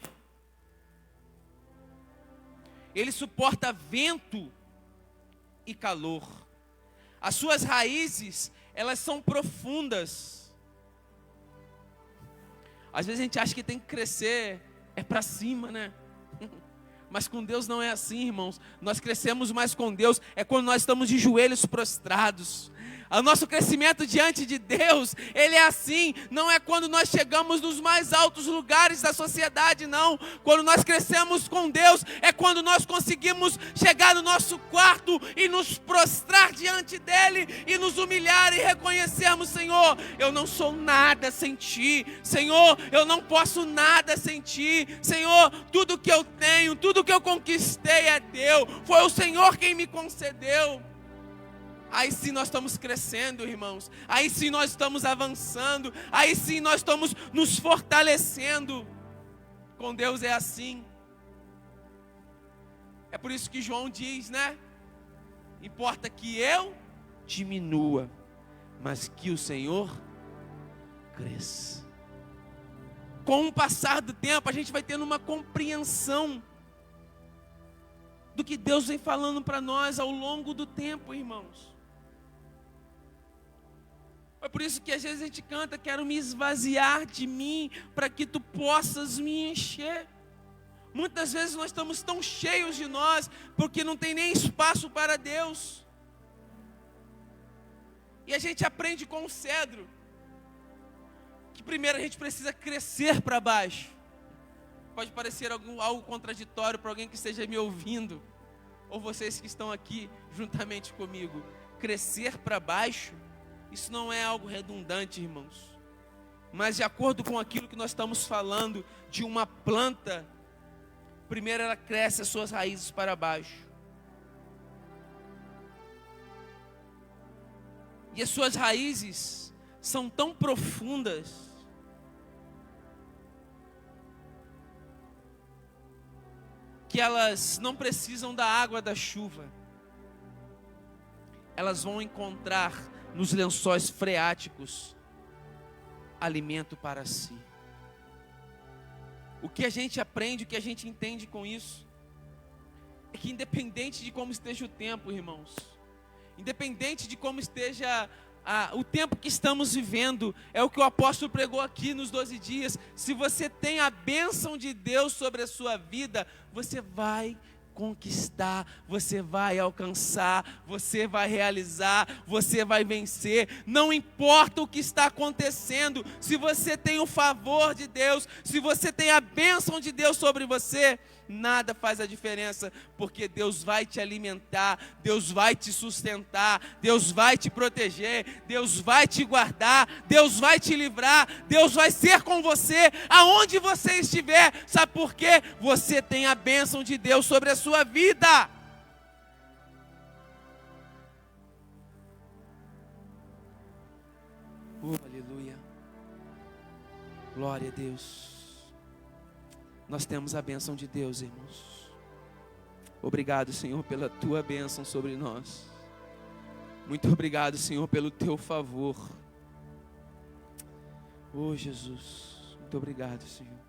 Ele suporta vento e calor. As suas raízes, elas são profundas. Às vezes a gente acha que tem que crescer para cima, né? Mas com Deus não é assim, irmãos. Nós crescemos mais com Deus quando nós estamos de joelhos prostrados. O nosso crescimento diante de Deus, ele é assim, não é quando nós chegamos nos mais altos lugares da sociedade, não. Quando nós crescemos com Deus, é quando nós conseguimos chegar no nosso quarto e nos prostrar diante dele e nos humilhar e reconhecermos: Senhor, eu não sou nada sem ti. Senhor, eu não posso nada sem ti. Senhor, tudo que eu tenho, tudo que eu conquistei é teu. Foi o Senhor quem me concedeu. Aí sim nós estamos crescendo, irmãos. Aí sim nós estamos avançando. Aí sim nós estamos nos fortalecendo. Com Deus é assim. É por isso que João diz, né? Importa que eu diminua, mas que o Senhor cresça. com o passar do tempo, a gente vai tendo uma compreensão do que Deus vem falando para nós ao longo do tempo, irmãos. É por isso que às vezes a gente canta: quero me esvaziar de mim, para que tu possas me encher. Muitas vezes nós estamos tão cheios de nós, porque não tem nem espaço para Deus. E a gente aprende com o cedro, que primeiro a gente precisa crescer para baixo. Pode parecer algo contraditório para alguém que esteja me ouvindo, ou vocês que estão aqui juntamente comigo. Crescer para baixo, isso não é algo redundante, irmãos. Mas de acordo com aquilo que nós estamos falando de uma planta, primeiro ela cresce as suas raízes para baixo. E as suas raízes são tão profundas que elas não precisam da água da chuva. Elas vão encontrar nos lençóis freáticos alimento para si. O que a gente aprende, o que a gente entende com isso, é que independente de como esteja o tempo, irmãos, independente de como esteja o tempo que estamos vivendo, é o que o apóstolo pregou aqui nos 12 dias, se você tem a bênção de Deus sobre a sua vida, você vai conquistar, você vai alcançar, você vai realizar, você vai vencer. Não importa o que está acontecendo, se você tem o favor de Deus, se você tem a bênção de Deus sobre você, nada faz a diferença, porque Deus vai te alimentar, Deus vai te sustentar, Deus vai te proteger, Deus vai te guardar, Deus vai te livrar, Deus vai ser com você aonde você estiver. Sabe por quê? Você tem a bênção de Deus sobre a sua vida. Aleluia. Glória a Deus. Nós temos a bênção de Deus, irmãos. Obrigado, Senhor, pela tua bênção sobre nós. Muito obrigado, Senhor, pelo teu favor. Oh, Jesus, muito obrigado, Senhor.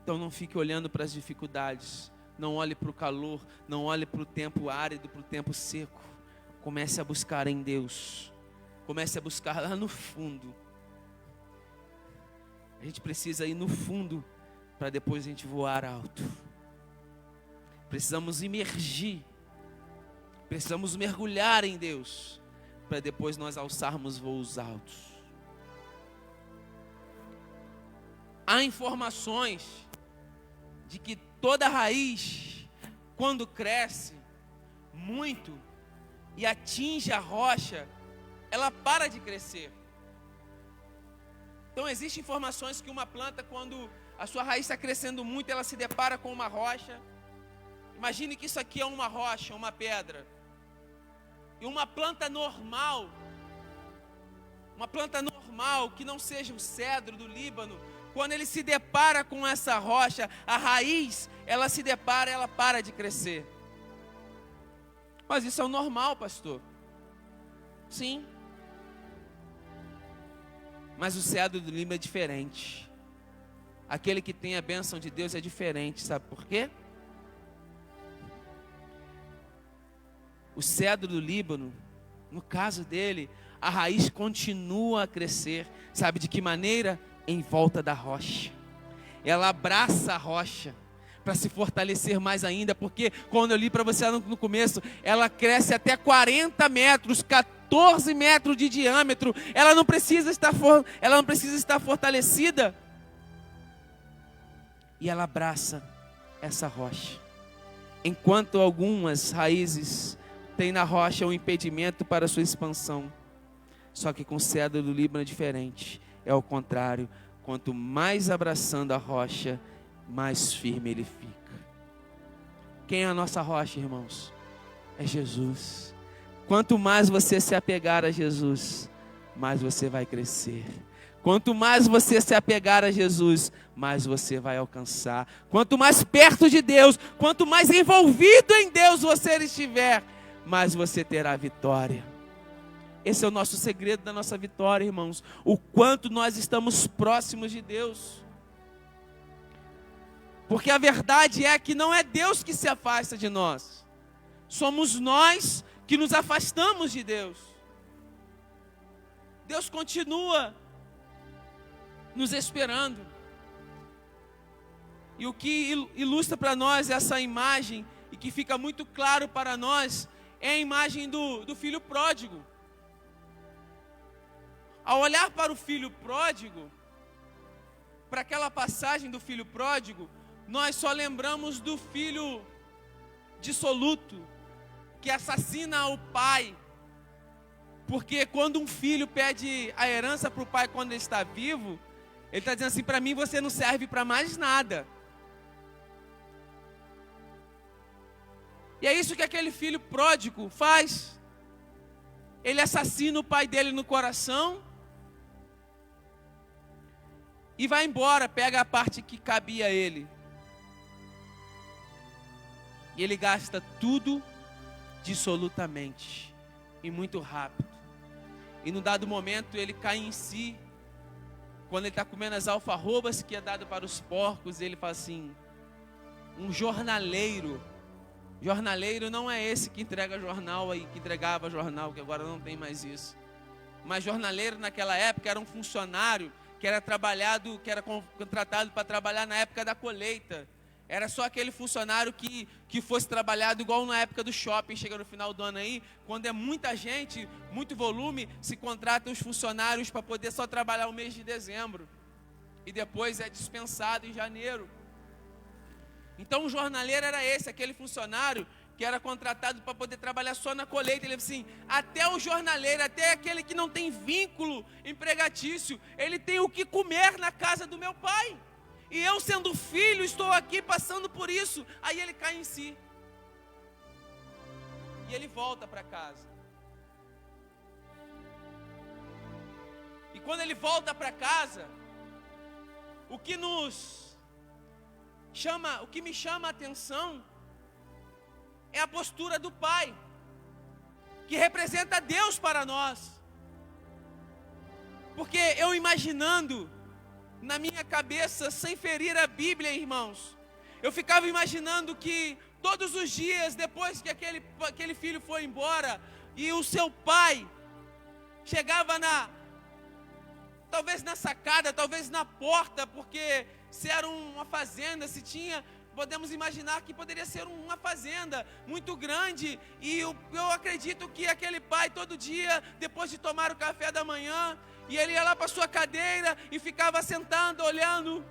Então não fique olhando para as dificuldades, não olhe para o calor, não olhe para o tempo árido, para o tempo seco. Comece a buscar em Deus. Comece a buscar lá no fundo. A gente precisa ir no fundo para depois a gente voar alto. Precisamos imergir, precisamos mergulhar em Deus, para depois nós alçarmos voos altos. Há informações de que toda raiz, quando cresce muito e atinge a rocha, ela para de crescer. Então existem informações que uma planta, quando a sua raiz está crescendo muito, ela se depara com uma rocha. Imagine que isso aqui é uma rocha, uma pedra. E uma planta normal que não seja o cedro do Líbano, quando ele se depara com essa rocha, a raiz, ela se depara, ela para de crescer. Mas isso é o normal, pastor. Sim. Mas o cedro do Líbano é diferente. Aquele que tem a bênção de Deus é diferente, sabe por quê? O cedro do Líbano, no caso dele, a raiz continua a crescer. Sabe de que maneira? Em volta da rocha. Ela abraça a rocha para se fortalecer mais ainda, porque quando eu li para você no começo, ela cresce até 40 metros, 14 metros de diâmetro. Ela não precisa estar fortalecida. E ela abraça essa rocha. Enquanto algumas raízes têm na rocha um impedimento para a sua expansão. Só que com o cedro do Líbano é diferente. É o contrário. Quanto mais abraçando a rocha, mais firme ele fica. Quem é a nossa rocha, irmãos? É Jesus. Quanto mais você se apegar a Jesus, mais você vai crescer. Quanto mais você se apegar a Jesus, mais você vai alcançar. Quanto mais perto de Deus, quanto mais envolvido em Deus você estiver, mais você terá vitória. Esse é o nosso segredo da nossa vitória, irmãos. O quanto nós estamos próximos de Deus. Porque a verdade é que não é Deus que se afasta de nós. Somos nós que nos afastamos de Deus. Deus continua nos esperando. E o que ilustra para nós essa imagem, e que fica muito claro para nós, é a imagem do filho pródigo. Ao olhar para o filho pródigo, para aquela passagem do filho pródigo, nós só lembramos do filho dissoluto, que assassina o pai. Porque quando um filho pede a herança para o pai quando ele está vivo, ele está dizendo assim: para mim você não serve para mais nada. E é isso que aquele filho pródigo faz. Ele assassina o pai dele no coração e vai embora, pega a parte que cabia a ele. E ele gasta tudo dissolutamente e muito rápido. E num dado momento ele cai em si. Quando ele está comendo as alfarrobas que é dado para os porcos, ele fala assim: um jornaleiro. Jornaleiro não é esse que entrega jornal aí, que entregava jornal, que agora não tem mais isso. Mas jornaleiro naquela época era um funcionário que era trabalhado, que era contratado para trabalhar na época da colheita. Era só aquele funcionário que fosse trabalhado igual na época do shopping, chega no final do ano aí, quando é muita gente, muito volume, se contratam os funcionários para poder só trabalhar o mês de dezembro. E depois é dispensado em janeiro. Então o jornaleiro era esse, aquele funcionário que era contratado para poder trabalhar só na colheita. Ele disse assim: até o jornaleiro, até aquele que não tem vínculo empregatício, ele tem o que comer na casa do meu pai. E eu, sendo filho, estou aqui passando por isso. Aí ele cai em si. E ele volta para casa. E quando ele volta para casa, o que me chama a atenção é a postura do pai, que representa Deus para nós. Porque eu imaginando na minha cabeça, sem ferir a Bíblia, irmãos, eu ficava imaginando que todos os dias, depois que aquele filho foi embora, e o seu pai chegava talvez na sacada, talvez na porta, porque se era uma fazenda, podemos imaginar que poderia ser uma fazenda muito grande, e eu acredito que aquele pai todo dia, depois de tomar o café da manhã, e ele ia lá para sua cadeira e ficava sentado, olhando: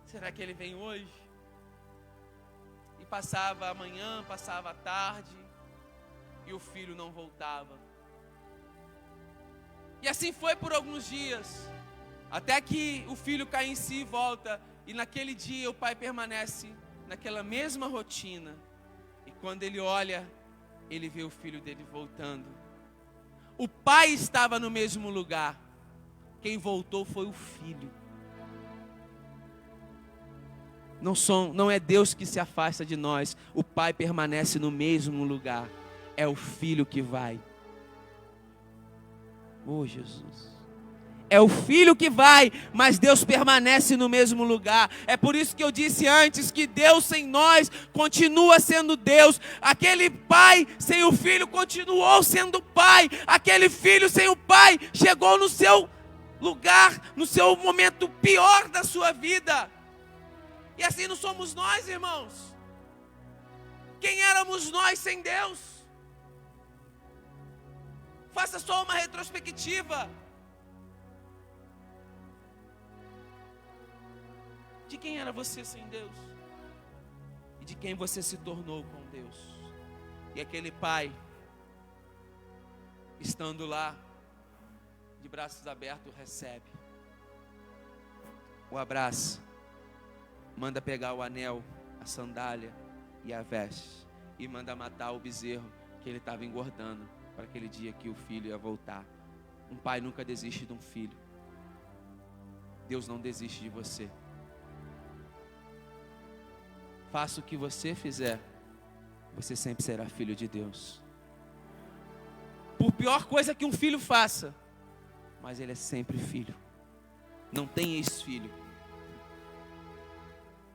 será que ele vem hoje? E passava a manhã, passava a tarde, e o filho não voltava. E assim foi por alguns dias, até que o filho cai em si e volta. E naquele dia o pai permanece naquela mesma rotina. E quando ele olha, ele vê o filho dele voltando. O pai estava no mesmo lugar. Quem voltou foi o filho. Não é Deus que se afasta de nós. O pai permanece no mesmo lugar. É o filho que vai. Oh, Jesus. É o filho que vai, mas Deus permanece no mesmo lugar. É por isso que eu disse antes que Deus sem nós continua sendo Deus. Aquele pai sem o filho continuou sendo pai. Aquele filho sem o pai chegou no seu lugar, no seu momento pior da sua vida. E assim não somos nós, irmãos. Quem éramos nós sem Deus? Faça só uma retrospectiva. De quem era você sem Deus? E de quem você se tornou com Deus? E aquele pai, estando lá, de braços abertos, recebe o abraço, manda pegar o anel, a sandália e a veste, e manda matar o bezerro que ele estava engordando para aquele dia que o filho ia voltar. Um pai nunca desiste de um filho. Deus não desiste de você. Faça o que você fizer, você sempre será filho de Deus. por pior coisa que um filho faça, mas ele é sempre filho. Não tem ex-filho.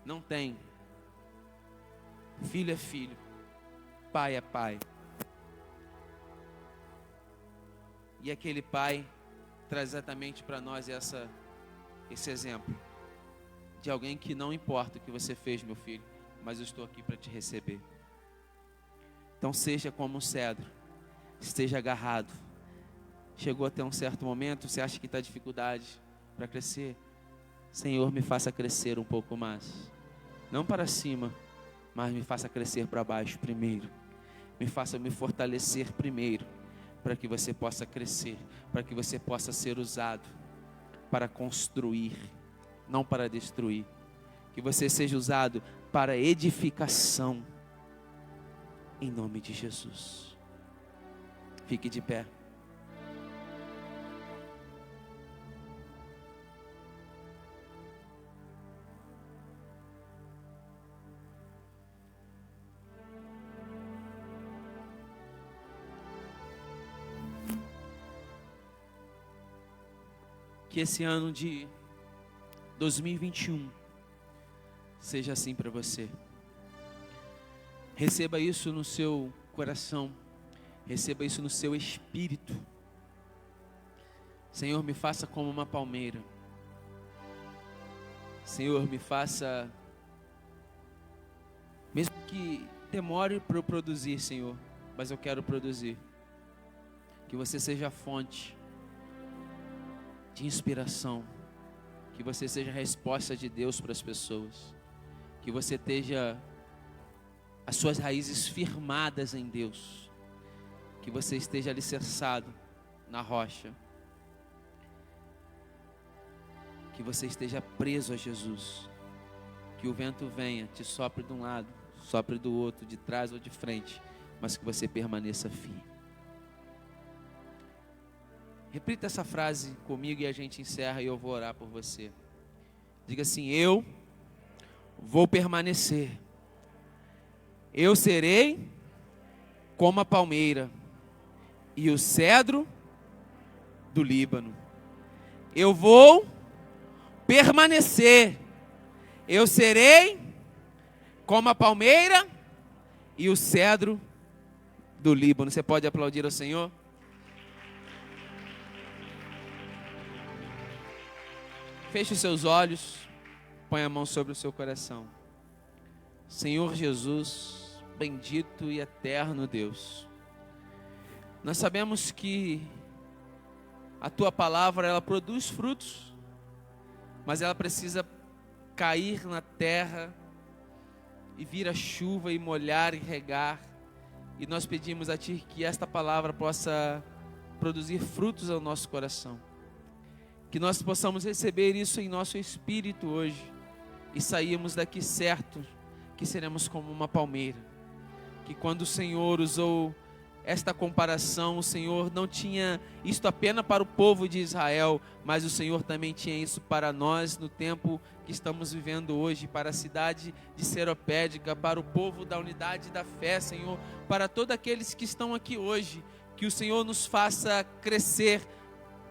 Não tem. Filho é filho. Pai é pai. E aquele pai traz exatamente para nós esse exemplo de alguém que não importa o que você fez, meu filho, mas eu estou aqui para te receber. Então seja como um cedro, esteja agarrado. Chegou até um certo momento, você acha que está dificuldade para crescer? Senhor, me faça crescer um pouco mais. Não para cima, mas me faça crescer para baixo primeiro. Me faça me fortalecer primeiro, para que você possa crescer, para que você possa ser usado para construir, não para destruir. Que você seja usado para edificação, em nome de Jesus. Fique de pé. Que esse ano de 2021 seja assim para você. Receba isso no seu coração. Receba isso no seu espírito. Senhor, me faça como uma palmeira. Senhor, me faça, mesmo que demore para eu produzir, Senhor, mas eu quero produzir. Que você seja a fonte de inspiração, que você seja a resposta de Deus para as pessoas, que você esteja as suas raízes firmadas em Deus, que você esteja alicerçado na rocha, que você esteja preso a Jesus, que o vento venha, te sopre de um lado, sopre do outro, de trás ou de frente, mas que você permaneça firme. Repita essa frase comigo e a gente encerra e eu vou orar por você. Diga assim: eu vou permanecer. Eu serei como a palmeira e o cedro do Líbano. Eu vou permanecer. Eu serei como a palmeira e o cedro do Líbano. Você pode aplaudir ao Senhor? Feche os seus olhos, põe a mão sobre o seu coração. Senhor Jesus, bendito e eterno Deus, nós sabemos que a Tua palavra, ela produz frutos, mas ela precisa cair na terra e vir a chuva e molhar e regar. E nós pedimos a Ti que esta palavra possa produzir frutos ao nosso coração. Que nós possamos receber isso em nosso espírito hoje e sairmos daqui certos que seremos como uma palmeira. Que quando o Senhor usou esta comparação, o Senhor não tinha isto apenas para o povo de Israel, mas o Senhor também tinha isso para nós no tempo que estamos vivendo hoje, para a cidade de Seropédica, para o povo da unidade da fé, Senhor, para todos aqueles que estão aqui hoje. Que o Senhor nos faça crescer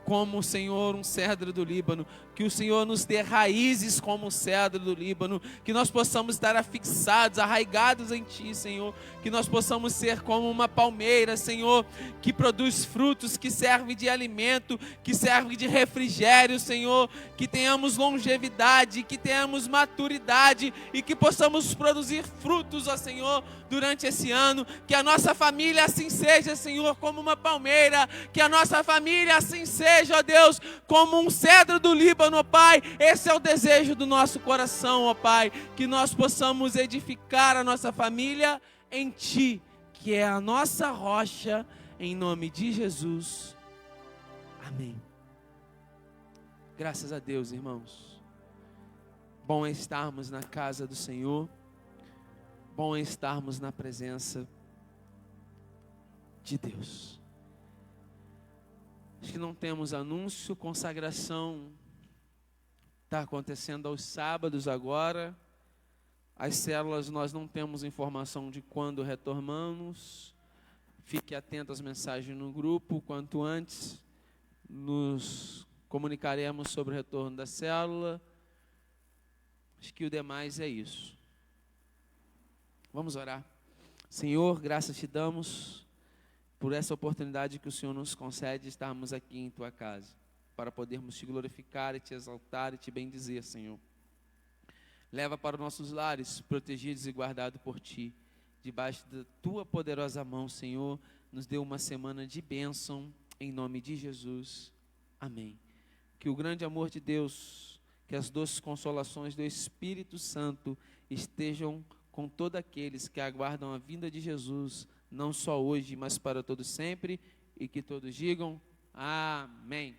como o Senhor, um cedro do Líbano, que o Senhor nos dê raízes como o cedro do Líbano, que nós possamos estar afixados, arraigados em Ti, Senhor, que nós possamos ser como uma palmeira, Senhor, que produz frutos, que serve de alimento, que serve de refrigério, Senhor, que tenhamos longevidade, que tenhamos maturidade e que possamos produzir frutos, ó Senhor, durante esse ano, que a nossa família assim seja, Senhor, como uma palmeira, que a nossa família assim seja, ó Deus, como um cedro do Líbano, ó Pai. Esse é o desejo do nosso coração, ó Pai, que nós possamos edificar a nossa família em Ti, que é a nossa rocha, em nome de Jesus. Amém. Graças a Deus, irmãos. Bom é estarmos na casa do Senhor. Bom é estarmos na presença de Deus. Acho que não temos anúncio, consagração está acontecendo aos sábados agora. As células nós não temos informação de quando retornamos. Fique atento às mensagens no grupo. Quanto antes, nos comunicaremos sobre o retorno da célula. Acho que o demais é isso. Vamos orar. Senhor, graças te damos por essa oportunidade que o Senhor nos concede de estarmos aqui em tua casa, para podermos te glorificar e te exaltar e te bendizer, Senhor. Leva para os nossos lares, protegidos e guardados por ti, debaixo da tua poderosa mão, Senhor. Nos dê uma semana de bênção, em nome de Jesus. Amém. Que o grande amor de Deus, que as doces consolações do Espírito Santo estejam com todos aqueles que aguardam a vinda de Jesus, não só hoje, mas para todos sempre, e que todos digam amém.